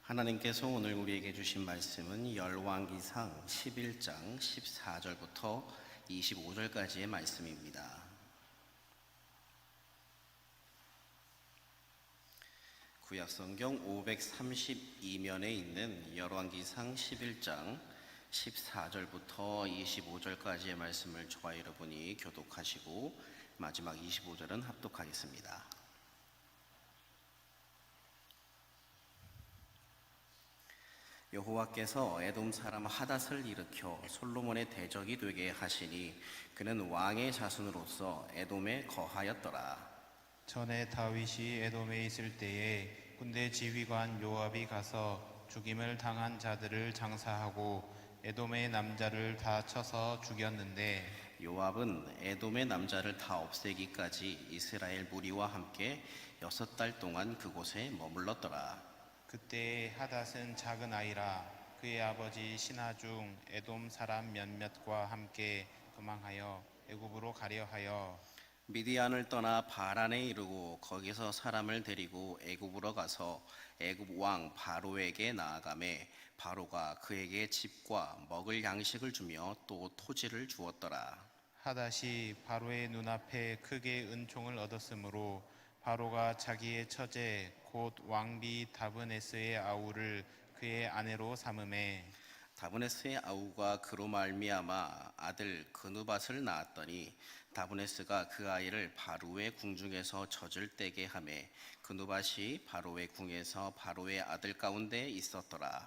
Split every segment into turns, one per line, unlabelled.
하나님께서 오늘 우리에게 주신 말씀은 열왕기상 11장 14절부터 25절까지의 말씀입니다. 구약성경 532면에 있는 열왕기상 11장 14절부터 25절까지의 말씀을 저와 여러분이 교독하시고 마지막 25절은 합독하겠습니다. 여호와께서 에돔 사람 하닷을 일으켜 솔로몬의 대적이 되게 하시니 그는 왕의 자손으로서 에돔에 거하였더라.
전에 다윗이 에돔에 있을 때에 군대 지휘관 요압이 가서 죽임을 당한 자들을 장사하고 에돔의 남자를 다 쳐서 죽였는데,
요압은 에돔의 남자를 다 없애기까지 이스라엘 무리와 함께 6달 동안 그곳에 머물렀더라.
그때 하닷은 작은 아이라 그의 아버지 신하 중 에돔 사람 몇몇과 함께 도망하여 애굽으로 가려 하여
미디안을 떠나 바란에 이르고 거기서 사람을 데리고 애굽으로 가서 애굽 왕 바로에게 나아가매 바로가 그에게 집과 먹을 양식을 주며 또 토지를 주었더라.
하닷이 바로의 눈앞에 크게 은총을 얻었으므로 바로가 자기의 처제 곧 왕비 다브네스의 아우를 그의 아내로 삼음에
다브네스의 아우가 그로 말미암아 아들 그누밧을 낳았더니 다브네스가 그 아이를 바로의 궁중에서 젖을 떼게 하매 그누밧이 바로의 궁에서 바로의 아들 가운데 있었더라.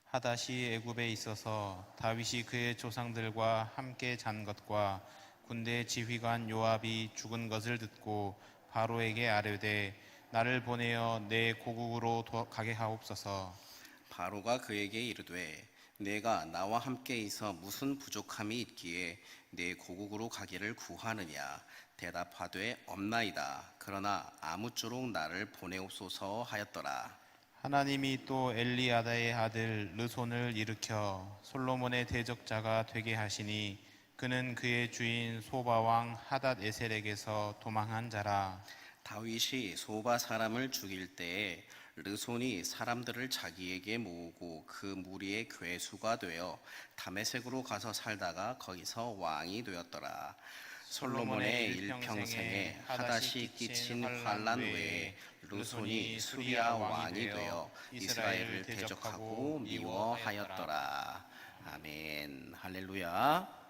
하닷이 애굽에 있어서 다윗이 그의 조상들과 함께 잔 것과 군대 지휘관 요압이 죽은 것을 듣고 바로에게 아뢰되 나를 보내어 내 고국으로 가게 하옵소서.
바로가 그에게 이르되 내가 나와 함께 있어 무슨 부족함이 있기에 내 고국으로 가기를 구하느냐. 대답하되 없나이다. 그러나 아무쪼록 나를 보내옵소서 하였더라.
하나님이 또 엘리아다의 아들 르손을 일으켜 솔로몬의 대적자가 되게 하시니 그는 그의 주인 소바왕 하닷 에셀에게서 도망한 자라.
다윗이 소바 사람을 죽일 때에 르손이 사람들을 자기에게 모으고 그 무리의 괴수가 되어 다메섹으로 가서 살다가 거기서 왕이 되었더라. 솔로몬의 일평생에 하닷이 끼친 환난 외에 르손이 수리아 왕이 되어 이스라엘을 대적하고 미워하였더라. 아멘. 할렐루야.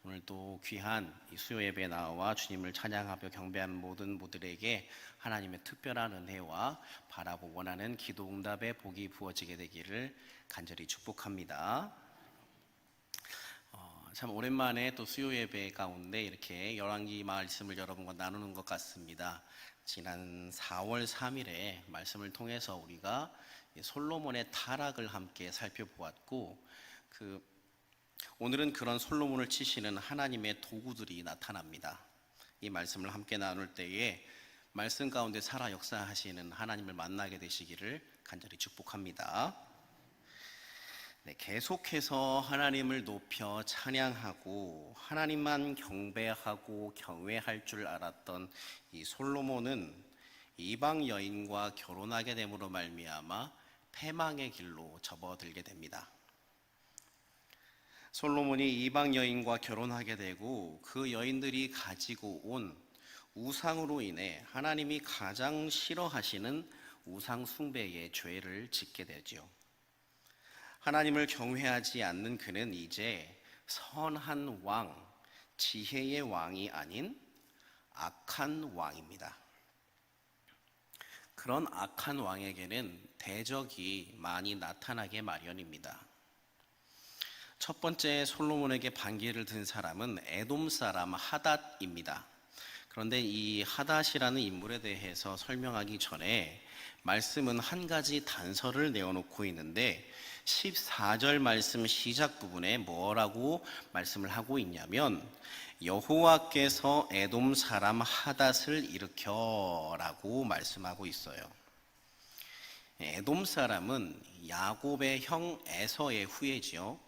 오늘도 귀한 이 수요 예배에 나와 주님을 찬양하며 경배한 모든 분들에게 하나님의 특별한 은혜와 바라고 원하는 기도 응답의 복이 부어지게 되기를 간절히 축복합니다. 참 오랜만에 또 수요 예배 가운데 이렇게 열왕기 말씀을 여러분과 나누는 것 같습니다. 지난 4월 3일에 말씀을 통해서 우리가 솔로몬의 타락을 함께 살펴보았고 오늘은 그런 솔로몬을 치시는 하나님의 도구들이 나타납니다. 이 말씀을 함께 나눌 때에 말씀 가운데 살아 역사하시는 하나님을 만나게 되시기를 간절히 축복합니다. 계속해서 하나님을 높여 찬양하고 하나님만 경배하고 경외할 줄 알았던 이 솔로몬은 이방 여인과 결혼하게 됨으로 말미암아 패망의 길로 접어들게 됩니다. 솔로몬이 이방 여인과 결혼하게 되고 그 여인들이 가지고 온 우상으로 인해 하나님이 가장 싫어하시는 우상 숭배의 죄를 짓게 되죠. 하나님을 경외하지 않는 그는 이제 선한 왕, 지혜의 왕이 아닌 악한 왕입니다. 그런 악한 왕에게는 대적이 많이 나타나게 마련입니다. 첫 번째 솔로몬에게 반기를 든 사람은 에돔 사람 하닷입니다. 그런데 이 하닷이라는 인물에 대해서 설명하기 전에 말씀은 한 가지 단서를 내어놓고 있는데 14절 말씀 시작 부분에 뭐라고 말씀을 하고 있냐면 여호와께서 에돔 사람 하닷을 일으켜 라고 말씀하고 있어요. 에돔 사람은 야곱의 형 에서의 후예지요.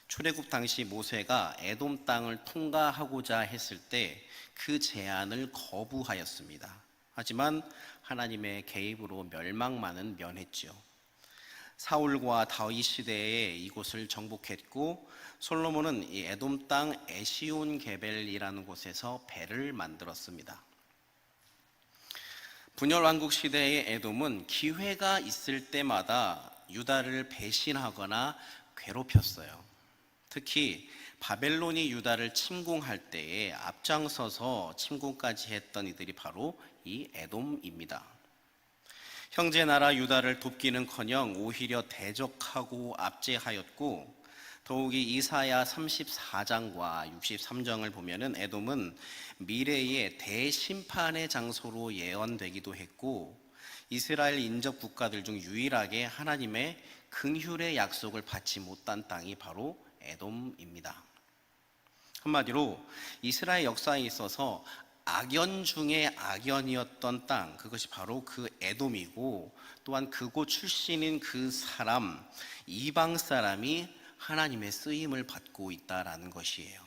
출애굽 당시 모세가 에돔 땅을 통과하고자 했을 때 그 제안을 거부하였습니다. 하지만 하나님의 개입으로 멸망만은 면했죠. 사울과 다윗 시대에 이곳을 정복했고 솔로몬은 이 에돔 땅 에시온 게벨이라는 곳에서 배를 만들었습니다. 분열 왕국 시대의 에돔은 기회가 있을 때마다 유다를 배신하거나 괴롭혔어요. 특히 바벨론이 유다를 침공할 때에 앞장서서 침공까지 했던 이들이 바로 이 에돔입니다. 형제 나라 유다를 돕기는커녕 오히려 대적하고 압제하였고, 더욱이 이사야 34장과 63장을 보면은 에돔은 미래의 대심판의 장소로 예언되기도 했고, 이스라엘 인접 국가들 중 유일하게 하나님의 긍휼의 약속을 받지 못한 땅이 바로 에돔입니다. 한마디로 이스라엘 역사에 있어서 악연 중에 악연이었던 땅, 그것이 바로 그 에돔이고, 또한 그곳 출신인 그 사람, 이방 사람이 하나님의 쓰임을 받고 있다라는 것이에요.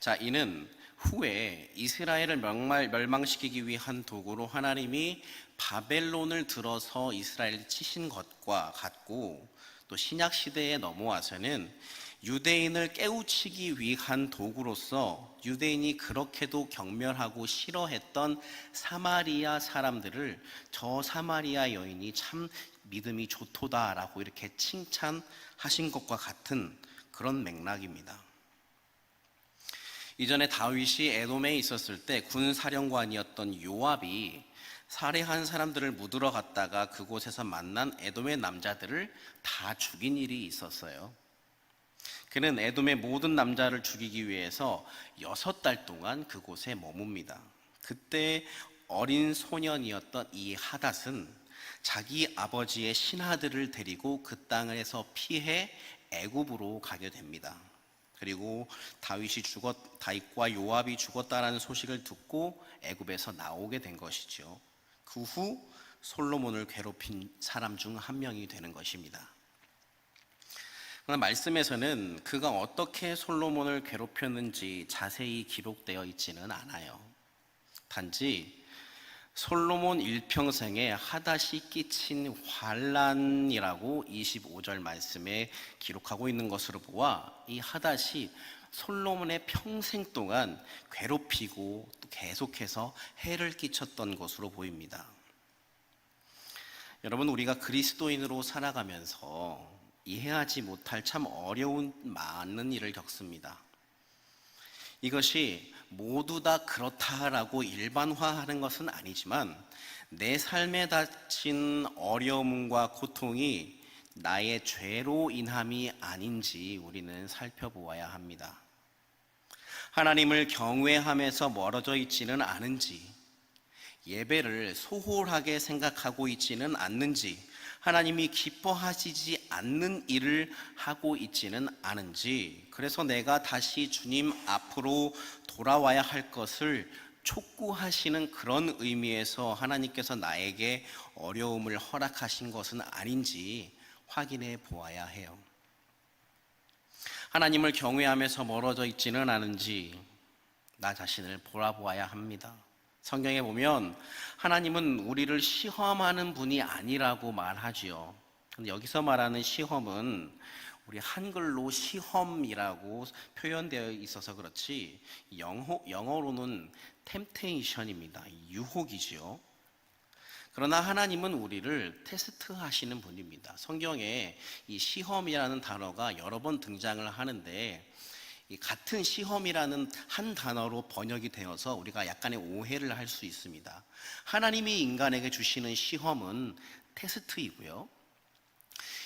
자, 이는 후에 이스라엘을 멸망시키기 위한 도구로 하나님이 바벨론을 들어서 이스라엘을 치신 것과 같고, 또 신약 시대에 넘어와서는 유대인을 깨우치기 위한 도구로서 유대인이 그렇게도 경멸하고 싫어했던 사마리아 사람들을 저 사마리아 여인이 참 믿음이 좋도다라고 이렇게 칭찬하신 것과 같은 그런 맥락입니다. 이전에 다윗이 에돔에 있었을 때 군사령관이었던 요압이 살해한 사람들을 묻으러 갔다가 그곳에서 만난 에돔의 남자들을 다 죽인 일이 있었어요. 그는 에돔의 모든 남자를 죽이기 위해서 6달 동안 그곳에 머뭅니다. 그때 어린 소년이었던 이 하닷은 자기 아버지의 신하들을 데리고 그 땅에서 피해 애굽으로 가게 됩니다. 그리고 다윗과 요압이 죽었다라는 소식을 듣고 애굽에서 나오게 된 것이죠. 그 후 솔로몬을 괴롭힌 사람 중 한 명이 되는 것입니다. 그러나 말씀에서는 그가 어떻게 솔로몬을 괴롭혔는지 자세히 기록되어 있지는 않아요. 단지 솔로몬 일평생에 하닷이 끼친 환난이라고 25절 말씀에 기록하고 있는 것으로 보아 이 하닷이 솔로몬의 평생 동안 괴롭히고 또 계속해서 해를 끼쳤던 것으로 보입니다. 여러분, 우리가 그리스도인으로 살아가면서 이해하지 못할 참 어려운 많은 일을 겪습니다. 이것이 모두 다 그렇다라고 일반화하는 것은 아니지만 내 삶에 닥친 어려움과 고통이 나의 죄로 인함이 아닌지 우리는 살펴보아야 합니다. 하나님을 경외하면서 멀어져 있지는 않은지, 예배를 소홀하게 생각하고 있지는 않는지, 하나님이 기뻐하시지 않는 일을 하고 있지는 않은지, 그래서 내가 다시 주님 앞으로 돌아와야 할 것을 촉구하시는 그런 의미에서 하나님께서 나에게 어려움을 허락하신 것은 아닌지 확인해 보아야 해요. 하나님을 경외하면서 멀어져 있지는 않은지 나 자신을 돌아보아야 합니다. 성경에 보면 하나님은 우리를 시험하는 분이 아니라고 말하지요. 근데 여기서 말하는 시험은 우리 한글로 시험이라고 표현되어 있어서 그렇지 영어로는 템테이션입니다. 유혹이지요. 그러나 하나님은 우리를 테스트하시는 분입니다. 성경에 이 시험이라는 단어가 여러 번 등장을 하는데 이 같은 시험이라는 한 단어로 번역이 되어서 우리가 약간의 오해를 할 수 있습니다. 하나님이 인간에게 주시는 시험은 테스트이고요.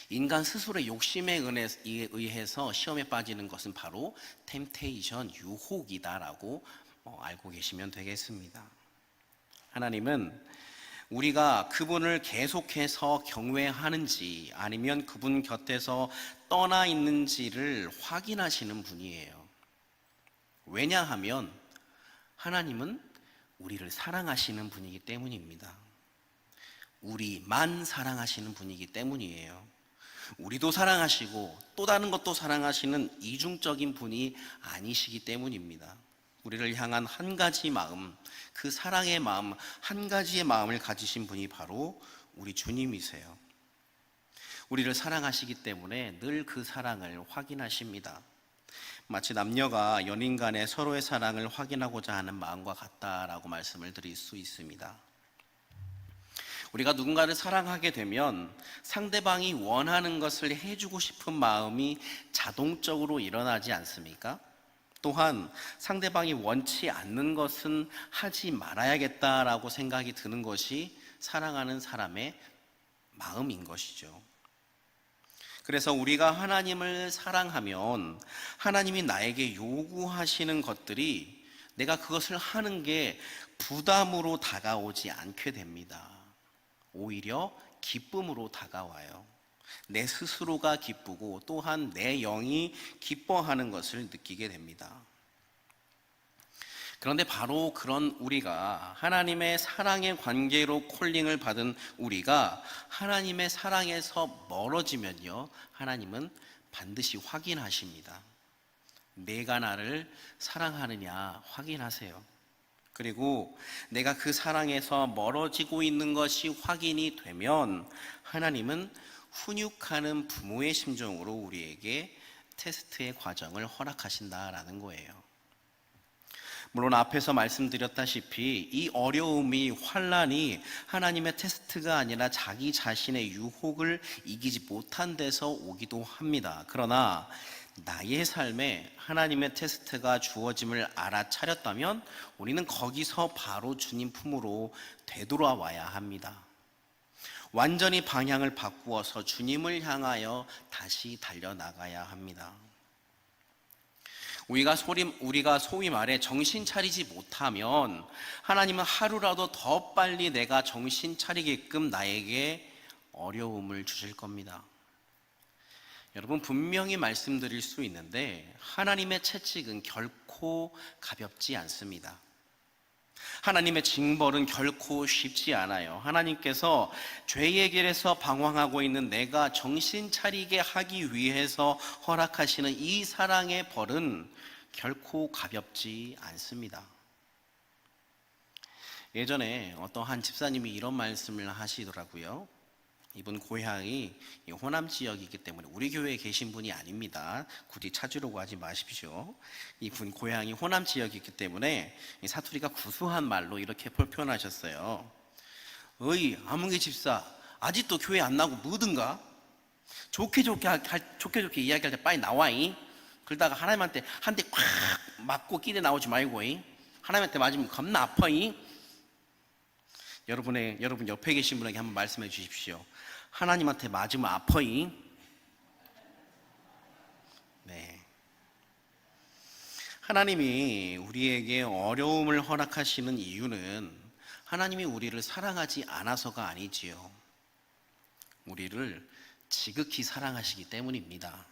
인간 스스로의 욕심에 의해서 시험에 빠지는 것은 바로 템테이션, 유혹이다라고 알고 계시면 되겠습니다. 하나님은 우리가 그분을 계속해서 경외하는지 아니면 그분 곁에서 떠나 있는지를 확인하시는 분이에요. 왜냐하면 하나님은 우리를 사랑하시는 분이기 때문입니다. 우리만 사랑하시는 분이기 때문이에요. 우리도 사랑하시고 또 다른 것도 사랑하시는 이중적인 분이 아니시기 때문입니다. 우리를 향한 한 가지 마음, 그 사랑의 마음, 한 가지의 마음을 가지신 분이 바로 우리 주님이세요. 우리를 사랑하시기 때문에 늘 그 사랑을 확인하십니다. 마치 남녀가 연인 간에 서로의 사랑을 확인하고자 하는 마음과 같다라고 말씀을 드릴 수 있습니다. 우리가 누군가를 사랑하게 되면 상대방이 원하는 것을 해주고 싶은 마음이 자동적으로 일어나지 않습니까? 또한 상대방이 원치 않는 것은 하지 말아야겠다라고 생각이 드는 것이 사랑하는 사람의 마음인 것이죠. 그래서 우리가 하나님을 사랑하면 하나님이 나에게 요구하시는 것들이 내가 그것을 하는 게 부담으로 다가오지 않게 됩니다. 오히려 기쁨으로 다가와요. 내 스스로가 기쁘고 또한 내 영이 기뻐하는 것을 느끼게 됩니다. 그런데 바로 그런 우리가 하나님의 사랑의 관계로 콜링을 받은 우리가 하나님의 사랑에서 멀어지면요, 하나님은 반드시 확인하십니다. 내가 나를 사랑하느냐 확인하세요. 그리고 내가 그 사랑에서 멀어지고 있는 것이 확인이 되면 하나님은 훈육하는 부모의 심정으로 우리에게 테스트의 과정을 허락하신다라는 거예요. 물론 앞에서 말씀드렸다시피 이 어려움이, 환난이 하나님의 테스트가 아니라 자기 자신의 유혹을 이기지 못한 데서 오기도 합니다. 그러나 나의 삶에 하나님의 테스트가 주어짐을 알아차렸다면 우리는 거기서 바로 주님 품으로 되돌아와야 합니다. 완전히 방향을 바꾸어서 주님을 향하여 다시 달려나가야 합니다. 우리가 소위 말해 정신 차리지 못하면 하나님은 하루라도 더 빨리 내가 정신 차리게끔 나에게 어려움을 주실 겁니다. 여러분, 분명히 말씀드릴 수 있는데 하나님의 채찍은 결코 가볍지 않습니다. 하나님의 징벌은 결코 쉽지 않아요. 하나님께서 죄의 길에서 방황하고 있는 내가 정신 차리게 하기 위해서 허락하시는 이 사랑의 벌은 결코 가볍지 않습니다. 예전에 어떤 한 집사님이 이런 말씀을 하시더라고요. 이분 고향이 호남 지역이기 때문에 우리 교회에 계신 분이 아닙니다. 굳이 찾으려고 하지 마십시오. 이분 고향이 호남 지역이기 때문에 사투리가 구수한 말로 이렇게 표현하셨어요. 어이 아문기 집사, 아직도 교회 안 나고 뭐든가? 좋게 이야기할 때 빨리 나와잉. 그러다가 하나님한테 한 대 콱 맞고 끼대 나오지 말고잉. 하나님한테 맞으면 겁나 아파잉. 여러분 옆에 계신 분에게 한번 말씀해 주십시오. 하나님한테 맞으면 아파잉. 네. 하나님이 우리에게 어려움을 허락하시는 이유는 하나님이 우리를 사랑하지 않아서가 아니지요. 우리를 지극히 사랑하시기 때문입니다.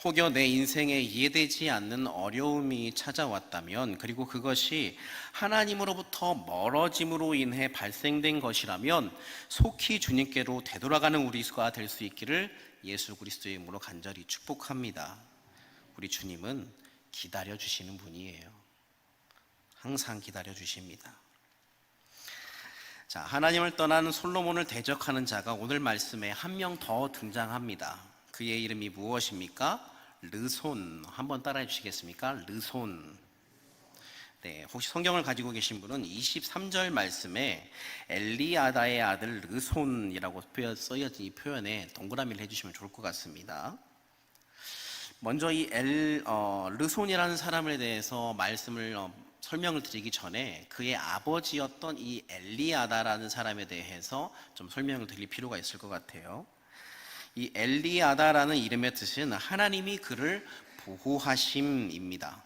혹여 내 인생에 이해되지 않는 어려움이 찾아왔다면, 그리고 그것이 하나님으로부터 멀어짐으로 인해 발생된 것이라면 속히 주님께로 되돌아가는 우리가 될 수 있기를 예수 그리스도의 이름으로 간절히 축복합니다. 우리 주님은 기다려주시는 분이에요. 항상 기다려주십니다. 자, 하나님을 떠난 솔로몬을 대적하는 자가 오늘 말씀에 한 명 더 등장합니다. 그의 이름이 무엇입니까? 르손. 한번 따라해 주시겠습니까? 르손. 네, 혹시 성경을 가지고 계신 분은 23절 말씀에 엘리아다의 아들 르손이라고 써여진 이 표현에 동그라미를 해주시면 좋을 것 같습니다. 먼저 이 르손이라는 사람에 대해서 설명을 드리기 전에 그의 아버지였던 이 엘리아다라는 사람에 대해서 좀 설명을 드릴 필요가 있을 것 같아요. 이 엘리아다라는 이름의 뜻은 하나님이 그를 보호하심입니다.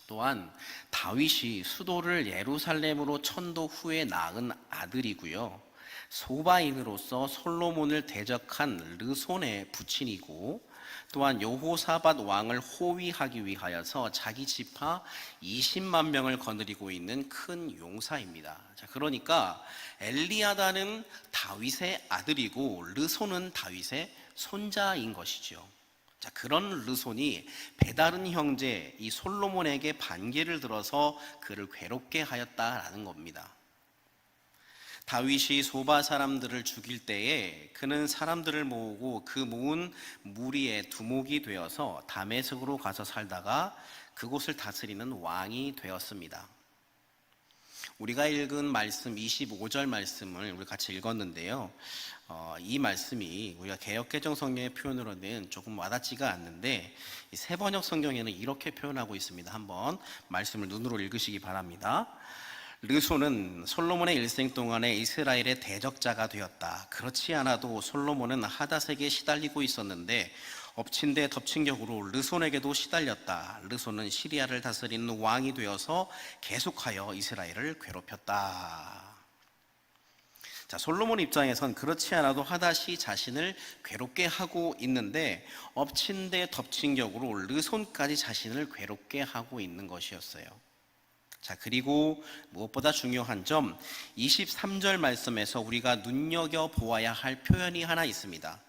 또한 다윗이 수도를 예루살렘으로 천도 후에 낳은 아들이고요. 소바인으로서 솔로몬을 대적한 르손의 부친이고, 또한 여호사밧 왕을 호위하기 위하여서 자기 지파 20만 명을 거느리고 있는 큰 용사입니다. 자, 그러니까 엘리아다는 다윗의 아들이고 르손은 다윗의 손자인 것이죠. 자, 그런 르손이 배다른 형제 이 솔로몬에게 반기를 들어서 그를 괴롭게 하였다라는 겁니다. 다윗이 소바 사람들을 죽일 때에 그는 사람들을 모으고 그 모은 무리의 두목이 되어서 다메섹으로 가서 살다가 그곳을 다스리는 왕이 되었습니다. 우리가 읽은 말씀 25절 말씀을 우리 같이 읽었는데요. 이 말씀이 우리가 개역개정 성경의 표현으로는 조금 와닿지가 않는데 이 새번역 성경에는 이렇게 표현하고 있습니다. 한번 말씀을 눈으로 읽으시기 바랍니다. 르손은 솔로몬의 일생 동안에 이스라엘의 대적자가 되었다. 그렇지 않아도 솔로몬은 하닷에게 시달리고 있었는데 엎친 데 덮친 격으로 르손에게도 시달렸다. 르손은 시리아를 다스리는 왕이 되어서 계속하여 이스라엘을 괴롭혔다. 자, 솔로몬 입장에선 그렇지 않아도 하닷이 자신을 괴롭게 하고 있는데 엎친 데 덮친 격으로 르손까지 자신을 괴롭게 하고 있는 것이었어요. 자, 그리고 무엇보다 중요한 점 23절 말씀에서 우리가 눈여겨보아야 할 표현이 하나 있습니다.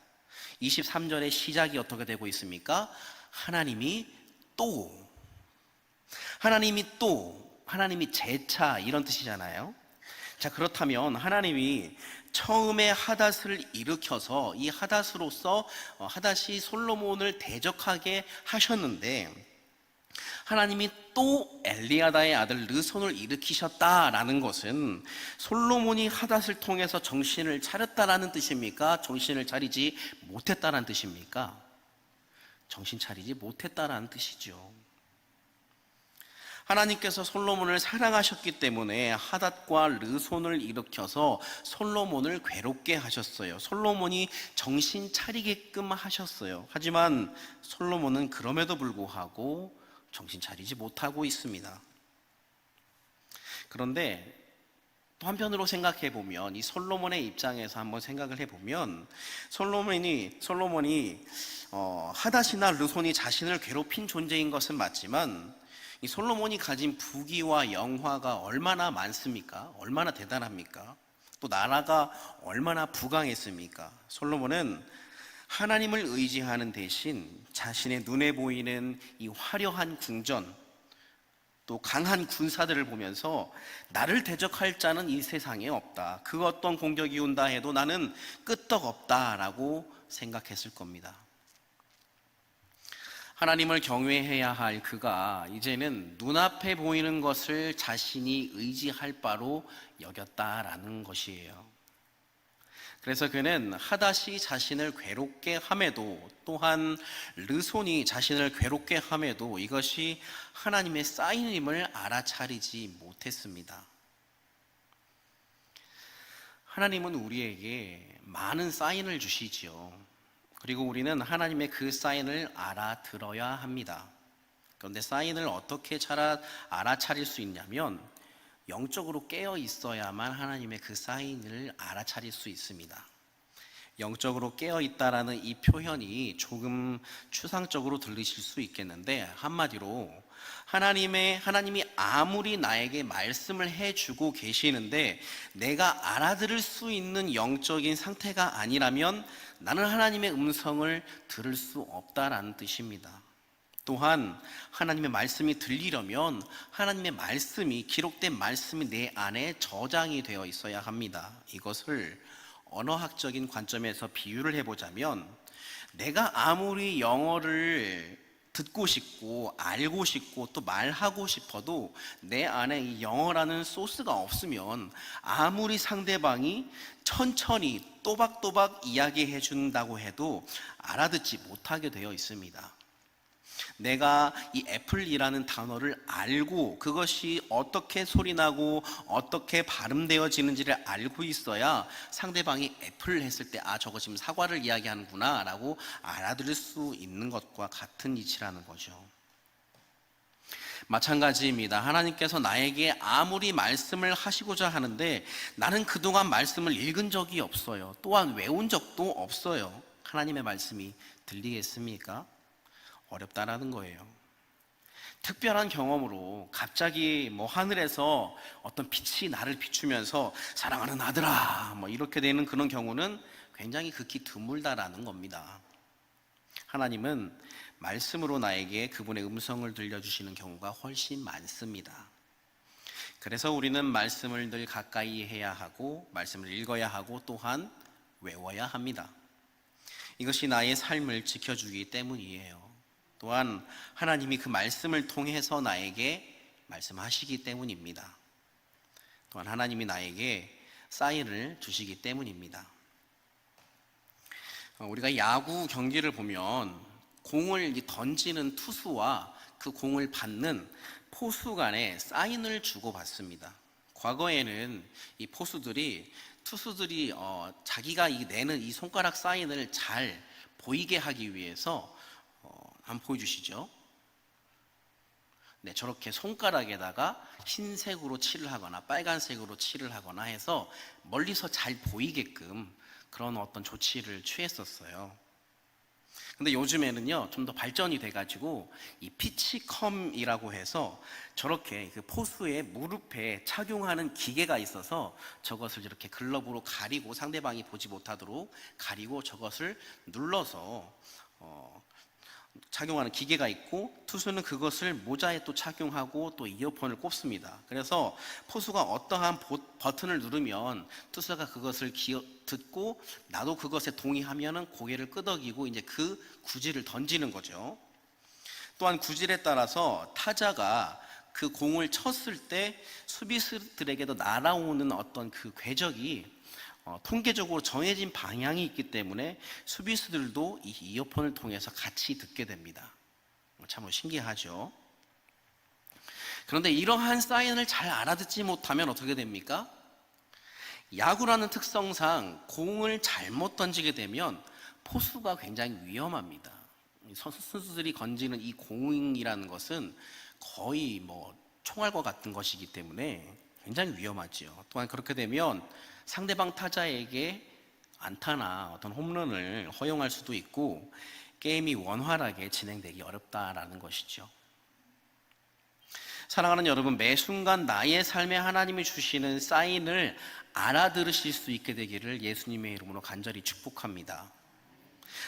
23절의 시작이 어떻게 되고 있습니까? 하나님이 하나님이 재차 이런 뜻이잖아요. 자, 그렇다면 하나님이 처음에 하닷을 일으켜서 이 하닷으로서 하닷이 솔로몬을 대적하게 하셨는데 하나님이 또 엘리야다의 아들 르손을 일으키셨다라는 것은 솔로몬이 하닷을 통해서 정신을 차렸다라는 뜻입니까? 정신을 차리지 못했다라는 뜻입니까? 정신 차리지 못했다라는 뜻이죠. 하나님께서 솔로몬을 사랑하셨기 때문에 하닷과 르손을 일으켜서 솔로몬을 괴롭게 하셨어요. 솔로몬이 정신 차리게끔 하셨어요. 하지만 솔로몬은 그럼에도 불구하고 정신 차리지 못하고 있습니다. 그런데 또 한편으로 생각해 보면 이 솔로몬의 입장에서 한번 생각을 해보면 솔로몬이 하닷이나 르손이 자신을 괴롭힌 존재인 것은 맞지만 이 솔로몬이 가진 부귀와 영화가 얼마나 많습니까? 얼마나 대단합니까? 또 나라가 얼마나 부강했습니까? 솔로몬은 하나님을 의지하는 대신 자신의 눈에 보이는 이 화려한 궁전 또 강한 군사들을 보면서 나를 대적할 자는 이 세상에 없다. 그 어떤 공격이 온다 해도 나는 끄떡없다라고 생각했을 겁니다. 하나님을 경외해야 할 그가 이제는 눈앞에 보이는 것을 자신이 의지할 바로 여겼다라는 것이에요. 그래서 그는 하닷이 자신을 괴롭게 함에도 또한 르손이 자신을 괴롭게 함에도 이것이 하나님의 사인임을 알아차리지 못했습니다. 하나님은 우리에게 많은 사인을 주시지요. 그리고 우리는 하나님의 그 사인을 알아들어야 합니다. 그런데 사인을 어떻게 알아차릴 수 있냐면 영적으로 깨어 있어야만 하나님의 그 사인을 알아차릴 수 있습니다. 영적으로 깨어 있다라는 이 표현이 조금 추상적으로 들리실 수 있겠는데 한마디로 하나님이 아무리 나에게 말씀을 해주고 계시는데 내가 알아들을 수 있는 영적인 상태가 아니라면 나는 하나님의 음성을 들을 수 없다라는 뜻입니다. 또한 하나님의 말씀이 들리려면 하나님의 말씀이 기록된 말씀이 내 안에 저장이 되어 있어야 합니다. 이것을 언어학적인 관점에서 비유를 해보자면 내가 아무리 영어를 듣고 싶고 알고 싶고 또 말하고 싶어도 내 안에 이 영어라는 소스가 없으면 아무리 상대방이 천천히 또박또박 이야기해 준다고 해도 알아듣지 못하게 되어 있습니다. 내가 이 애플이라는 단어를 알고 그것이 어떻게 소리나고 어떻게 발음되어지는지를 알고 있어야 상대방이 애플 했을 때 저거 지금 사과를 이야기하는구나 라고 알아들을 수 있는 것과 같은 이치라는 거죠. 마찬가지입니다. 하나님께서 나에게 아무리 말씀을 하시고자 하는데 나는 그동안 말씀을 읽은 적이 없어요. 또한 외운 적도 없어요. 하나님의 말씀이 들리겠습니까? 어렵다라는 거예요. 특별한 경험으로 갑자기 하늘에서 어떤 빛이 나를 비추면서 사랑하는 아들아 이렇게 되는 그런 경우는 굉장히 극히 드물다라는 겁니다. 하나님은 말씀으로 나에게 그분의 음성을 들려주시는 경우가 훨씬 많습니다. 그래서 우리는 말씀을 늘 가까이 해야 하고 말씀을 읽어야 하고 또한 외워야 합니다. 이것이 나의 삶을 지켜주기 때문이에요. 또한 하나님이 그 말씀을 통해서 나에게 말씀하시기 때문입니다. 또한 하나님이 나에게 사인을 주시기 때문입니다. 우리가 야구 경기를 보면 공을 던지는 투수와 그 공을 받는 포수 간에 사인을 주고받습니다. 과거에는 이 포수들이 투수들이 자기가 내는 이 손가락 사인을 잘 보이게 하기 위해서 한번 보여주시죠. 네, 저렇게 손가락에다가 흰색으로 칠을 하거나 빨간색으로 칠을 하거나 해서 멀리서 잘 보이게끔 그런 어떤 조치를 취했었어요. 근데 요즘에는요, 좀 더 발전이 돼가지고 이 피치컴이라고 해서 저렇게 그 포수의 무릎에 착용하는 기계가 있어서 저것을 이렇게 글러브로 가리고 상대방이 보지 못하도록 가리고 저것을 눌러서 착용하는 기계가 있고, 투수는 그것을 모자에 또 착용하고 또 이어폰을 꼽습니다. 그래서 포수가 어떠한 버튼을 누르면 투수가 그것을 듣고 나도 그것에 동의하면은 고개를 끄덕이고 이제 그 구질을 던지는 거죠. 또한 구질에 따라서 타자가 그 공을 쳤을 때 수비수들에게도 날아오는 어떤 그 궤적이 통계적으로 정해진 방향이 있기 때문에 수비수들도 이 이어폰을 통해서 같이 듣게 됩니다. 참 신기하죠. 그런데 이러한 사인을 잘 알아듣지 못하면 어떻게 됩니까? 야구라는 특성상 공을 잘못 던지게 되면 포수가 굉장히 위험합니다. 선수들이 던지는 이 공이라는 것은 거의 총알과 같은 것이기 때문에 굉장히 위험하죠. 또한 그렇게 되면 상대방 타자에게 안타나 어떤 홈런을 허용할 수도 있고 게임이 원활하게 진행되기 어렵다라는 것이죠. 사랑하는 여러분, 매 순간 나의 삶에 하나님이 주시는 사인을 알아들으실 수 있게 되기를 예수님의 이름으로 간절히 축복합니다.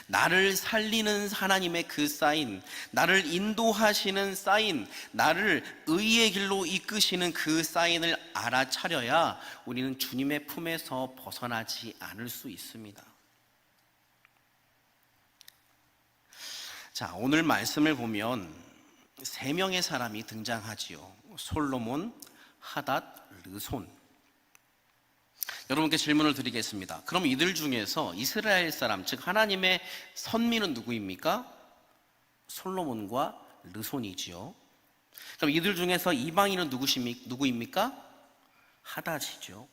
나를 살리는 하나님의 그 사인, 나를 인도하시는 사인, 나를 의의 길로 이끄시는 그 사인을 알아차려야 우리는 주님의 품에서 벗어나지 않을 수 있습니다. 자, 오늘 말씀을 보면 세 명의 사람이 등장하지요. 솔로몬, 하닷, 르손. 여러분께 질문을 드리겠습니다. 그럼 이들 중에서 이스라엘 사람, 즉 하나님의 선민은 누구입니까? 솔로몬과 르손이지요. 그럼 이들 중에서 이방인은 누구입니까? 하닷이죠.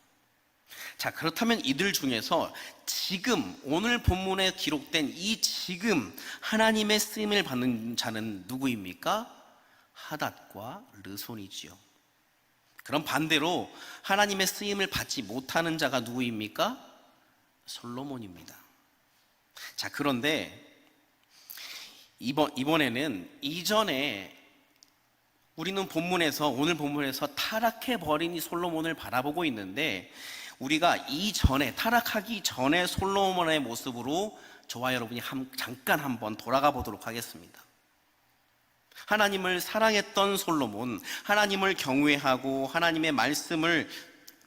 자, 그렇다면 이들 중에서 지금 오늘 본문에 기록된 이 지금 하나님의 쓰임을 받는 자는 누구입니까? 하닷과 르손이지요. 그럼 반대로 하나님의 쓰임을 받지 못하는 자가 누구입니까? 솔로몬입니다. 자, 그런데 이번에는 이전에 우리는 오늘 본문에서 타락해버린 이 솔로몬을 바라보고 있는데, 우리가 이전에 타락하기 전에 솔로몬의 모습으로 저와 여러분이 잠깐 한번 돌아가 보도록 하겠습니다. 하나님을 사랑했던 솔로몬, 하나님을 경외하고 하나님의 말씀을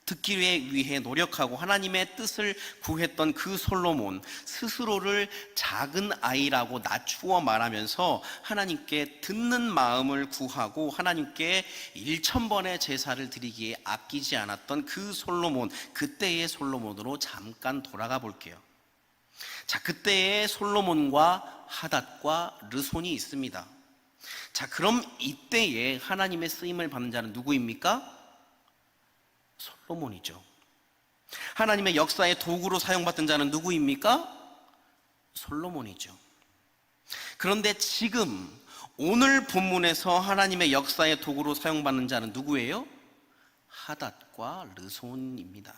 듣기 위해 노력하고 하나님의 뜻을 구했던 그 솔로몬, 스스로를 작은 아이라고 낮추어 말하면서 하나님께 듣는 마음을 구하고 하나님께 1000번의 제사를 드리기에 아끼지 않았던 그 솔로몬, 그때의 솔로몬으로 잠깐 돌아가 볼게요. 자, 그때의 솔로몬과 하닷과 르손이 있습니다. 자, 그럼 이때에 하나님의 쓰임을 받는 자는 누구입니까? 솔로몬이죠. 하나님의 역사의 도구로 사용받던 자는 누구입니까? 솔로몬이죠. 그런데 지금 오늘 본문에서 하나님의 역사의 도구로 사용받는 자는 누구예요? 하닷과 르손입니다.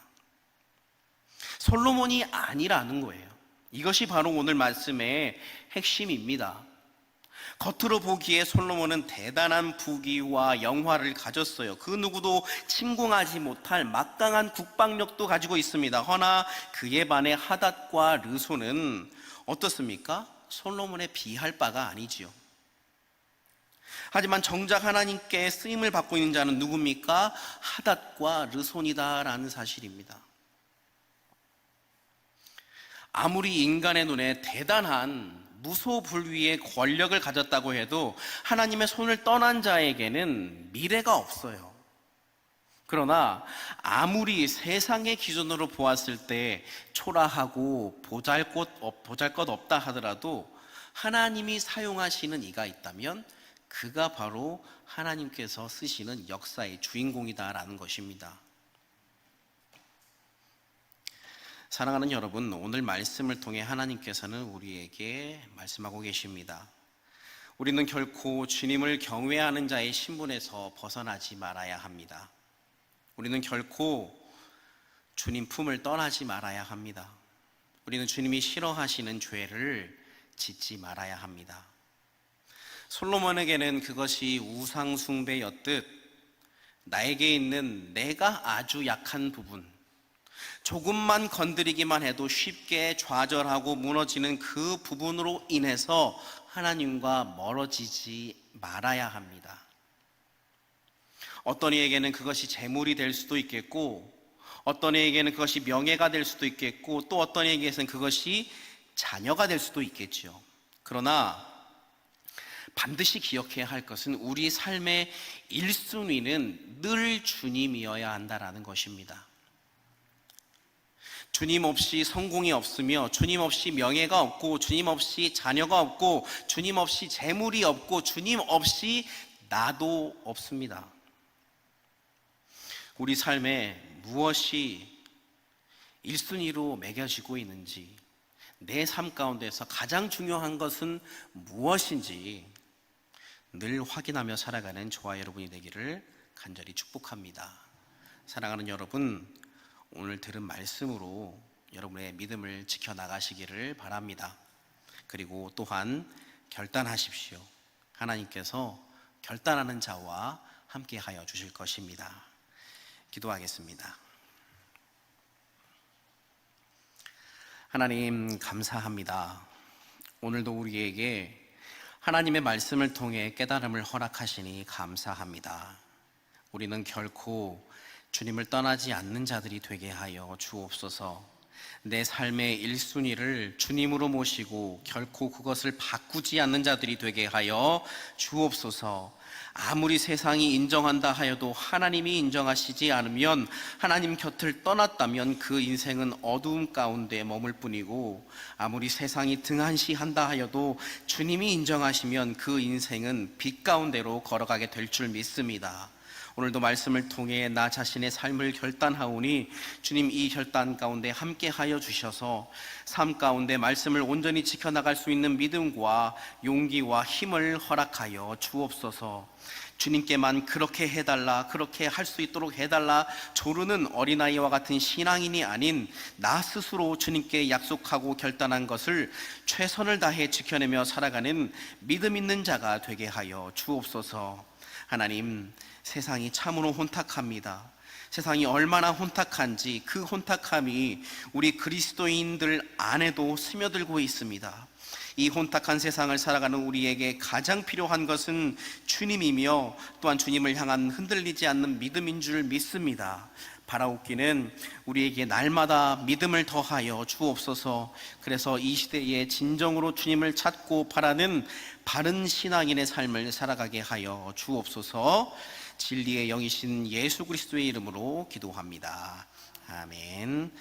솔로몬이 아니라는 거예요. 이것이 바로 오늘 말씀의 핵심입니다. 겉으로 보기에 솔로몬은 대단한 부귀와 영화를 가졌어요. 그 누구도 침공하지 못할 막강한 국방력도 가지고 있습니다. 허나 그에 반해 하닷과 르손은 어떻습니까? 솔로몬에 비할 바가 아니지요. 하지만 정작 하나님께 쓰임을 받고 있는 자는 누굽니까? 하닷과 르손이다라는 사실입니다. 아무리 인간의 눈에 대단한 무소불위의 권력을 가졌다고 해도 하나님의 손을 떠난 자에게는 미래가 없어요. 그러나 아무리 세상의 기준으로 보았을 때 초라하고 보잘것 없다 하더라도 하나님이 사용하시는 이가 있다면 그가 바로 하나님께서 쓰시는 역사의 주인공이다라는 것입니다. 사랑하는 여러분, 오늘 말씀을 통해 하나님께서는 우리에게 말씀하고 계십니다. 우리는 결코 주님을 경외하는 자의 신분에서 벗어나지 말아야 합니다. 우리는 결코 주님 품을 떠나지 말아야 합니다. 우리는 주님이 싫어하시는 죄를 짓지 말아야 합니다. 솔로몬에게는 그것이 우상 숭배였듯 나에게 있는 내가 아주 약한 부분, 조금만 건드리기만 해도 쉽게 좌절하고 무너지는 그 부분으로 인해서 하나님과 멀어지지 말아야 합니다. 어떤 이에게는 그것이 재물이 될 수도 있겠고, 어떤 이에게는 그것이 명예가 될 수도 있겠고, 또 어떤 이에게는 그것이 자녀가 될 수도 있겠죠. 그러나 반드시 기억해야 할 것은 우리 삶의 1순위는 늘 주님이어야 한다는 것입니다. 주님 없이 성공이 없으며, 주님 없이 명예가 없고, 주님 없이 자녀가 없고, 주님 없이 재물이 없고, 주님 없이 나도 없습니다. 우리 삶에 무엇이 1순위로 매겨지고 있는지, 내 삶 가운데서 가장 중요한 것은 무엇인지 늘 확인하며 살아가는 저와 여러분이 되기를 간절히 축복합니다. 사랑하는 여러분, 오늘 들은 말씀으로 여러분의 믿음을 지켜나가시기를 바랍니다. 그리고 또한 결단하십시오. 하나님께서 결단하는 자와 함께 하여 주실 것입니다. 기도하겠습니다. 하나님, 감사합니다. 오늘도 우리에게 하나님의 말씀을 통해 깨달음을 허락하시니 감사합니다. 우리는 결코 주님을 떠나지 않는 자들이 되게 하여 주옵소서. 내 삶의 1순위를 주님으로 모시고 결코 그것을 바꾸지 않는 자들이 되게 하여 주옵소서. 아무리 세상이 인정한다 하여도 하나님이 인정하시지 않으면, 하나님 곁을 떠났다면 그 인생은 어두움 가운데 머물 뿐이고, 아무리 세상이 등한시한다 하여도 주님이 인정하시면 그 인생은 빛 가운데로 걸어가게 될 줄 믿습니다. 오늘도 말씀을 통해 나 자신의 삶을 결단하오니 주님, 이 결단 가운데 함께하여 주셔서 삶 가운데 말씀을 온전히 지켜나갈 수 있는 믿음과 용기와 힘을 허락하여 주옵소서. 주님께만 그렇게 해달라, 그렇게 할 수 있도록 해달라 조르는 어린아이와 같은 신앙인이 아닌 나 스스로 주님께 약속하고 결단한 것을 최선을 다해 지켜내며 살아가는 믿음 있는 자가 되게 하여 주옵소서. 하나님, 세상이 참으로 혼탁합니다. 세상이 얼마나 혼탁한지 그 혼탁함이 우리 그리스도인들 안에도 스며들고 있습니다. 이 혼탁한 세상을 살아가는 우리에게 가장 필요한 것은 주님이며, 또한 주님을 향한 흔들리지 않는 믿음인 줄 믿습니다. 바라옵기는 우리에게 날마다 믿음을 더하여 주옵소서. 그래서 이 시대에 진정으로 주님을 찾고 바라는 바른 신앙인의 삶을 살아가게 하여 주옵소서. 진리의 영이신 예수 그리스도의 이름으로 기도합니다. 아멘.